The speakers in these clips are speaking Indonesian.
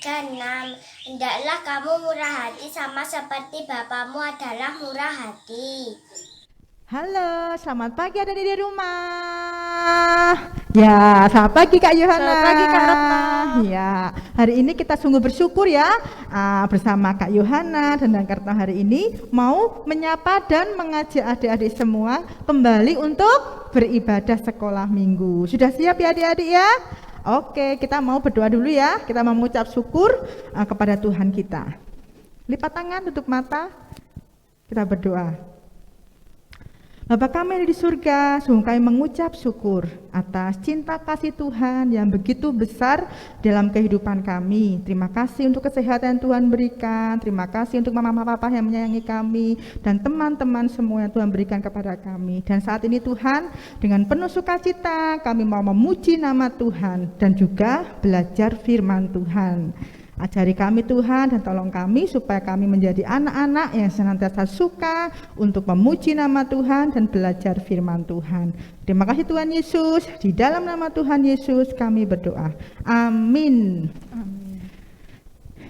ke-6. Hendaklah kamu murah hati sama seperti Bapamu adalah murah hati. Halo, selamat pagi adik-adik di rumah. Ya, selamat pagi Kak Yohana. Selamat pagi Kak Retno. Ya, hari ini kita sungguh bersyukur ya bersama Kak Yohana dan Kak Retno hari ini mau menyapa dan mengajak adik-adik semua kembali untuk beribadah sekolah minggu. Sudah siap ya adik-adik ya? Oke, kita mau berdoa dulu ya. Kita mau mengucap syukur kepada Tuhan kita. Lipat tangan, tutup mata. Kita berdoa. Bapa kami yang di surga, sungguh kami mengucap syukur atas cinta kasih Tuhan yang begitu besar dalam kehidupan kami. Terima kasih untuk kesehatan yang Tuhan berikan, terima kasih untuk mama papa yang menyayangi kami, dan teman-teman semua yang Tuhan berikan kepada kami. Dan saat ini Tuhan, dengan penuh sukacita kami mau memuji nama Tuhan dan juga belajar firman Tuhan. Ajari kami Tuhan dan tolong kami supaya kami menjadi anak-anak yang senantiasa suka untuk memuji nama Tuhan dan belajar firman Tuhan. Terima kasih Tuhan Yesus, di dalam nama Tuhan Yesus kami berdoa. Amin.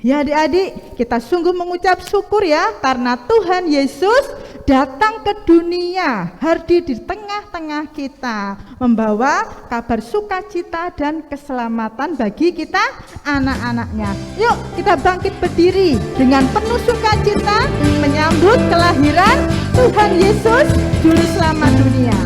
Ya adik-adik, kita sungguh mengucap syukur ya karena Tuhan Yesus datang ke dunia, hadir di tengah-tengah kita, membawa kabar sukacita dan keselamatan bagi kita anak-anaknya. Yuk kita bangkit berdiri dengan penuh sukacita menyambut kelahiran Tuhan Yesus, Juru Selamat dunia.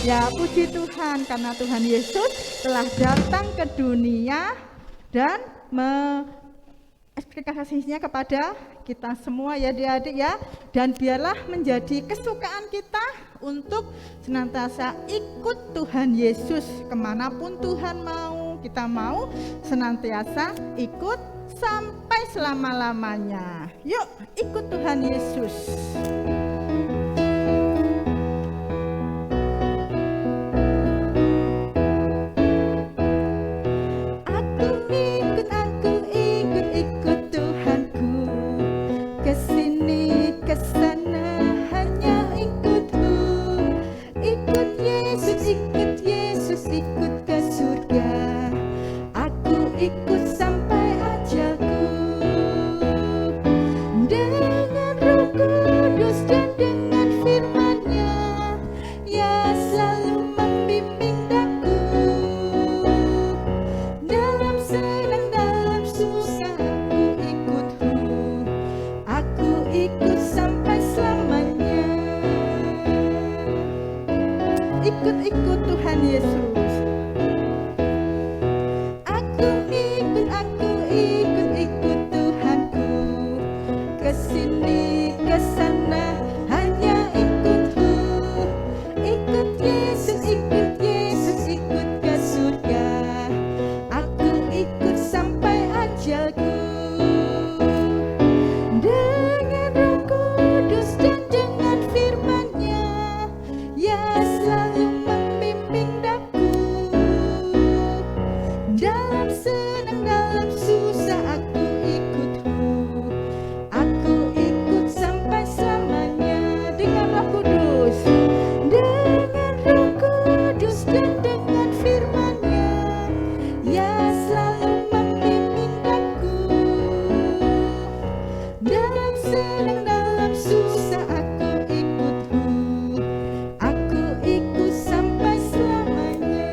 Ya, puji Tuhan karena Tuhan Yesus telah datang ke dunia dan ekspektasinya kepada kita semua ya adik-adik ya, dan biarlah menjadi kesukaan kita untuk senantiasa ikut Tuhan Yesus kemanapun Tuhan mau. Kita mau senantiasa ikut sampai selama-lamanya. Yuk ikut Tuhan Yesus. ikut sampai ajalku. Dengan Roh Kudus dan dengan firman-Nya, ya selalu membimbing daku. Dalam senang, dalam susah, aku ikut sampai selamanya. Ikut Tuhan Yesus. Aku ikut Tuhanku, kesini kesana hanya ikutku. Ikut Yesus, ikut ke surga. Aku ikut sampai ajalku. Dengan Roh Kudus dan dengan firman-Nya, ya selalu membimbing daku. Dalam senang, dalam susah, aku ikut sampai selamanya. Dengan Roh Kudus, dengan Roh Kudus dan dengan firman-Nya, ya selalu membimbing daku. Dalam senang, dalam susah, aku ikut sampai selamanya.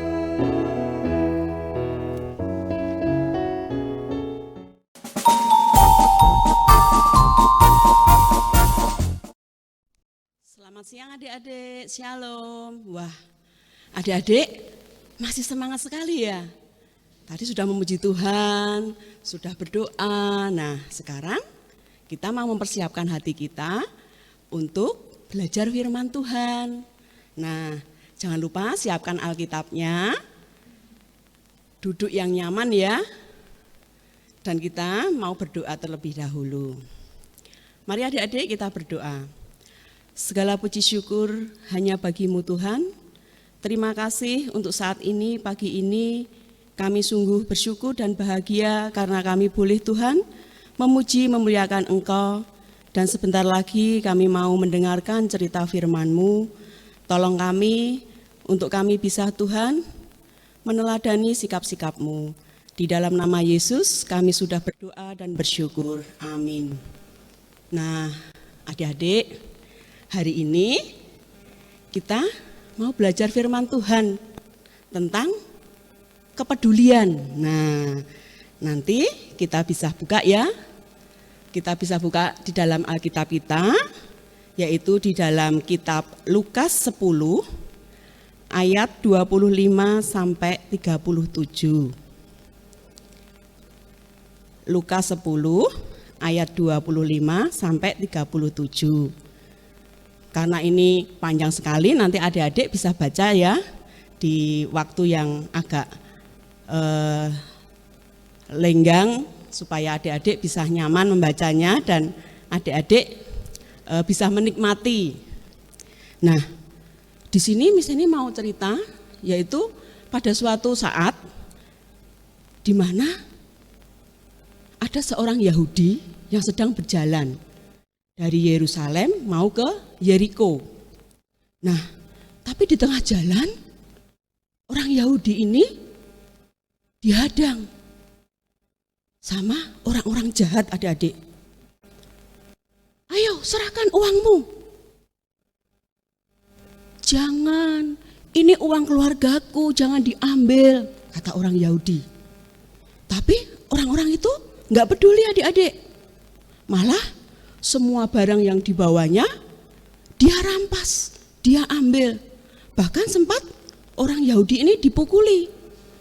Selamat siang adik-adik, shalom. Wah, adik-adik masih semangat sekali ya. Tadi sudah memuji Tuhan, sudah berdoa. Nah, sekarang kita mau mempersiapkan hati kita untuk belajar firman Tuhan. Nah, jangan lupa siapkan Alkitabnya, duduk yang nyaman ya. Dan kita mau berdoa terlebih dahulu. Mari adik-adik kita berdoa. Segala puji syukur hanya bagi-Mu Tuhan. Terima kasih untuk saat ini, pagi ini kami sungguh bersyukur dan bahagia karena kami boleh Tuhan memuji, memuliakan Engkau. Dan sebentar lagi kami mau mendengarkan cerita firman-Mu. Tolong kami, untuk kami bisa Tuhan meneladani sikap-sikap-Mu. Di dalam nama Yesus kami sudah berdoa dan bersyukur. Amin. Nah, adik-adik, hari ini kita mau belajar firman Tuhan tentang kepedulian. Nah, nanti kita bisa buka ya. Kita bisa buka di dalam Alkitab kita, yaitu di dalam kitab Lukas 10 ayat 25 sampai 37. Lukas 10 ayat 25 sampai 37. Karena ini panjang sekali, nanti adik-adik bisa baca ya di waktu yang agak lenggang supaya adik-adik bisa nyaman membacanya dan adik-adik bisa menikmati. Nah, di sini misalnya mau cerita yaitu pada suatu saat di mana ada seorang Yahudi yang sedang berjalan dari Yerusalem mau ke Yeriko. Nah, tapi di tengah jalan orang Yahudi ini dihadang sama orang-orang jahat adik-adik. Ayo serahkan uangmu. Jangan, ini uang keluargaku, jangan diambil, kata orang Yahudi. Tapi orang-orang itu nggak peduli adik-adik. Malah semua barang yang dibawanya dia rampas, dia ambil. Bahkan sempat orang Yahudi ini dipukuli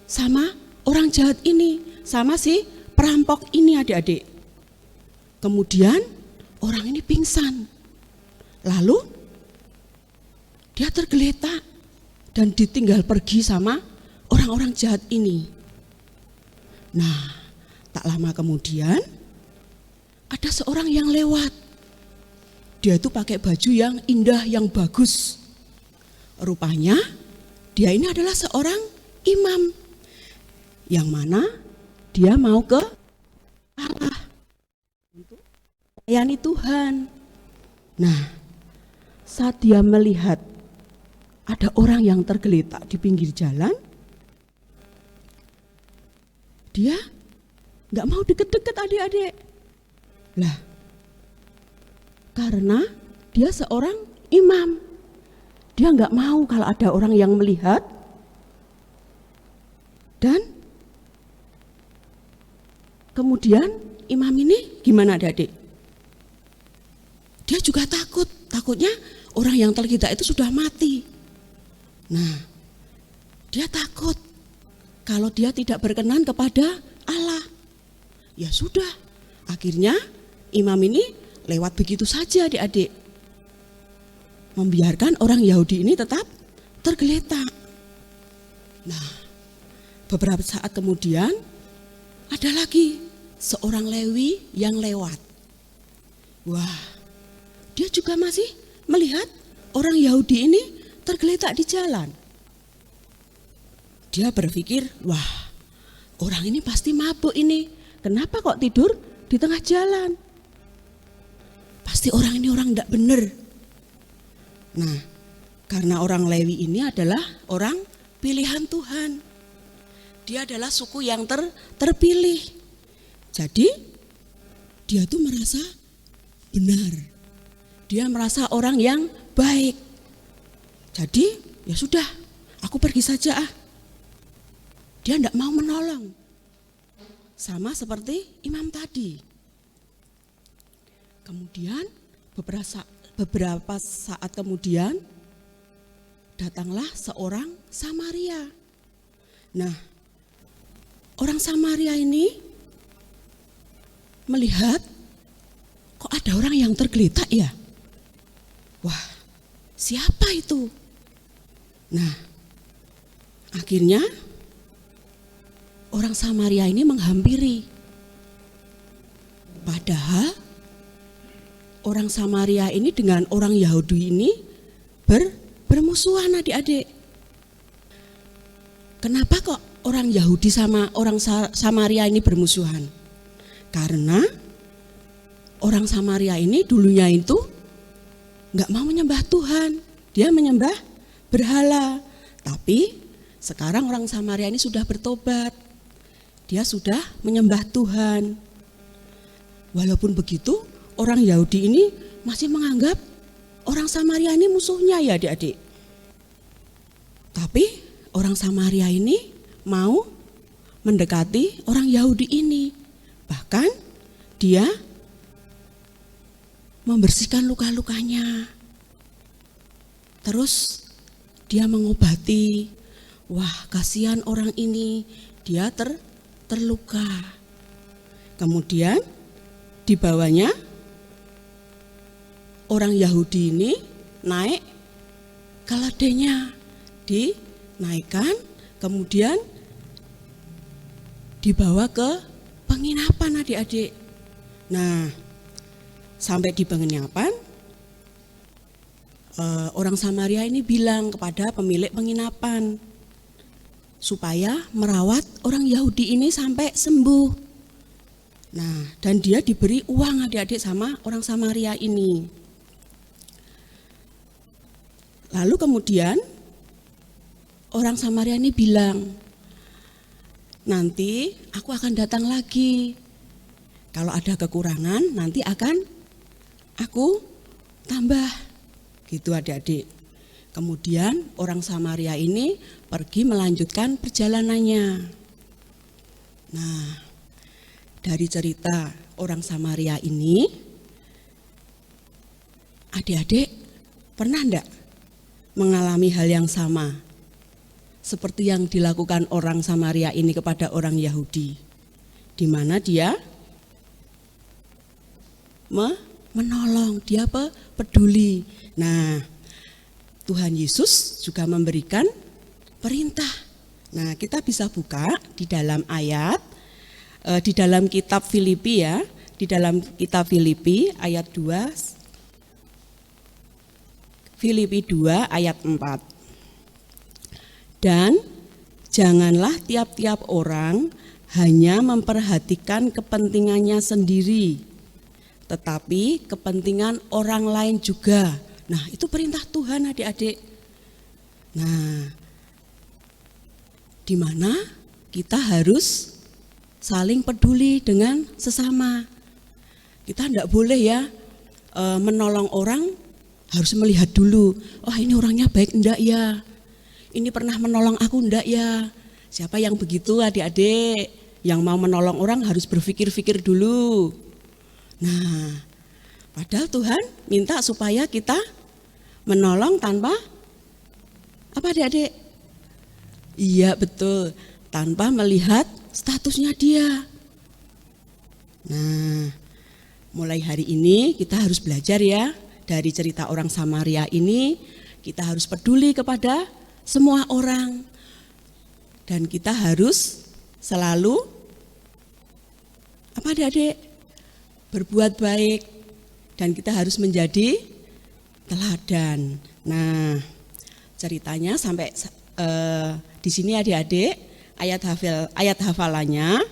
sama orang jahat ini, sama si perampok ini adik-adik. Kemudian orang ini pingsan. Lalu dia tergeletak dan ditinggal pergi sama orang-orang jahat ini. Nah, tak lama kemudian ada seorang yang lewat. Dia itu pakai baju yang indah, yang bagus. Rupanya dia ini adalah seorang imam. Yang mana dia mau ke Allah untuk melayani Tuhan. Nah, saat dia melihat ada orang yang tergeletak di pinggir jalan, dia nggak mau deket-deket adik-adik. Lah, karena dia seorang imam. Dia nggak mau kalau ada orang yang melihat. Dan kemudian imam ini gimana adik-adik? Dia juga takutnya orang yang tergeletak itu sudah mati. Nah, dia takut kalau dia tidak berkenan kepada Allah. Ya sudah, akhirnya imam ini lewat begitu saja adik-adik. Membiarkan orang Yahudi ini tetap tergeletak. Nah, beberapa saat kemudian ada lagi seorang Lewi yang lewat. Wah, dia juga masih melihat orang Yahudi ini tergeletak di jalan. Dia berpikir, wah, orang ini pasti mabuk ini. Kenapa kok tidur di tengah jalan? Pasti orang ini orang tidak benar. Nah, karena orang Lewi ini adalah orang pilihan Tuhan. Dia adalah suku yang terpilih. Jadi, dia tuh merasa benar. Dia merasa orang yang baik. Jadi, ya sudah, aku pergi saja ah. Dia tidak mau menolong. Sama seperti imam tadi. Kemudian beberapa saat kemudian datanglah seorang Samaria. Nah, orang Samaria ini melihat kok ada orang yang tergeletak ya? Wah, siapa itu? Nah, akhirnya orang Samaria ini menghampiri. Padahal orang Samaria ini dengan orang Yahudi ini bermusuhan adik-adik. Kenapa kok orang Yahudi sama orang Samaria ini bermusuhan? Karena orang Samaria ini dulunya itu nggak mau menyembah Tuhan. Dia menyembah berhala. Tapi sekarang orang Samaria ini sudah bertobat. Dia sudah menyembah Tuhan. Walaupun begitu, orang Yahudi ini masih menganggap orang Samaria ini musuhnya ya adik-adik. Tapi orang Samaria ini mau mendekati orang Yahudi ini. Bahkan dia membersihkan luka-lukanya. Terus dia mengobati. Wah, kasihan orang ini, dia terluka. Kemudian dibawanya orang Yahudi ini naik keledainya, dinaikkan, kemudian dibawa ke penginapan adik-adik. Nah, sampai di penginapan, orang Samaria ini bilang kepada pemilik penginapan supaya merawat orang Yahudi ini sampai sembuh. Nah, dan dia diberi uang adik-adik sama orang Samaria ini. Lalu kemudian orang Samaria ini bilang, nanti aku akan datang lagi. Kalau ada kekurangan nanti akan aku tambah. Gitu adik-adik. Kemudian orang Samaria ini pergi melanjutkan perjalanannya. Nah, dari cerita orang Samaria ini, adik-adik pernah enggak mengalami hal yang sama seperti yang dilakukan orang Samaria ini kepada orang Yahudi, di mana dia menolong, dia peduli. Nah, Tuhan Yesus juga memberikan perintah. Nah, kita bisa buka di dalam ayat, di dalam kitab Filipi ya, di dalam kitab Filipi ayat 2, Filipi 2 ayat 4. Dan janganlah tiap-tiap orang hanya memperhatikan kepentingannya sendiri, tetapi kepentingan orang lain juga. Nah, itu perintah Tuhan adik-adik. Nah, di mana kita harus saling peduli dengan sesama. Kita tidak boleh ya menolong orang harus melihat dulu, oh ini orangnya baik enggak ya, ini pernah menolong aku enggak ya. Siapa yang begitu adik-adik, yang mau menolong orang harus berpikir-pikir dulu. Nah, padahal Tuhan minta supaya kita menolong tanpa apa adik-adik? Iya betul, tanpa melihat statusnya dia. Nah, mulai hari ini kita harus belajar ya, dari cerita orang Samaria ini, kita harus peduli kepada semua orang. Dan kita harus selalu, apa adik-adik? Berbuat baik. Dan kita harus menjadi teladan. Nah, ceritanya sampai di sini adik-adik, ayat hafalannya.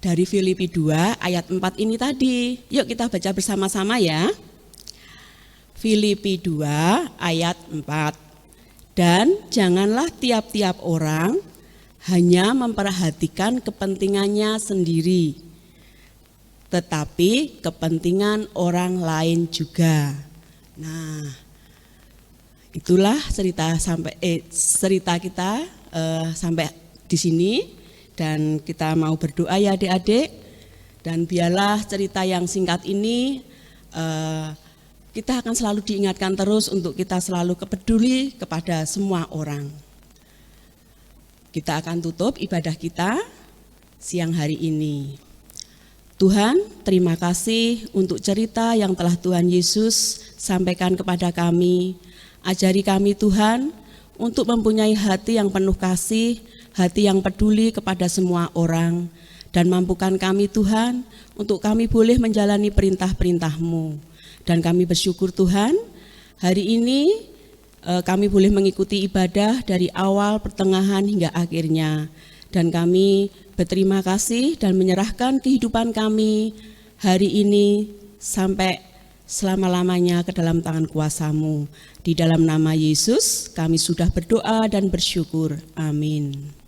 Dari Filipi 2 ayat 4 ini tadi. Yuk kita baca bersama-sama ya. Filipi 2 ayat 4. Dan janganlah tiap-tiap orang hanya memperhatikan kepentingannya sendiri, tetapi kepentingan orang lain juga. Nah, itulah cerita kita sampai di sini. Dan kita mau berdoa ya adik-adik, dan biarlah cerita yang singkat ini kita akan selalu diingatkan terus untuk kita selalu peduli kepada semua orang. Kita akan tutup ibadah kita siang hari ini. Tuhan, terima kasih untuk cerita yang telah Tuhan Yesus sampaikan kepada kami. Ajari kami Tuhan untuk mempunyai hati yang penuh kasih, hati yang peduli kepada semua orang, dan mampukan kami Tuhan untuk kami boleh menjalani perintah-perintah-Mu. Dan kami bersyukur Tuhan, hari ini kami boleh mengikuti ibadah dari awal, pertengahan hingga akhirnya. Dan kami berterima kasih dan menyerahkan kehidupan kami hari ini sampai selama-lamanya ke dalam tangan kuasa-Mu. Di dalam nama Yesus kami sudah berdoa dan bersyukur. Amin.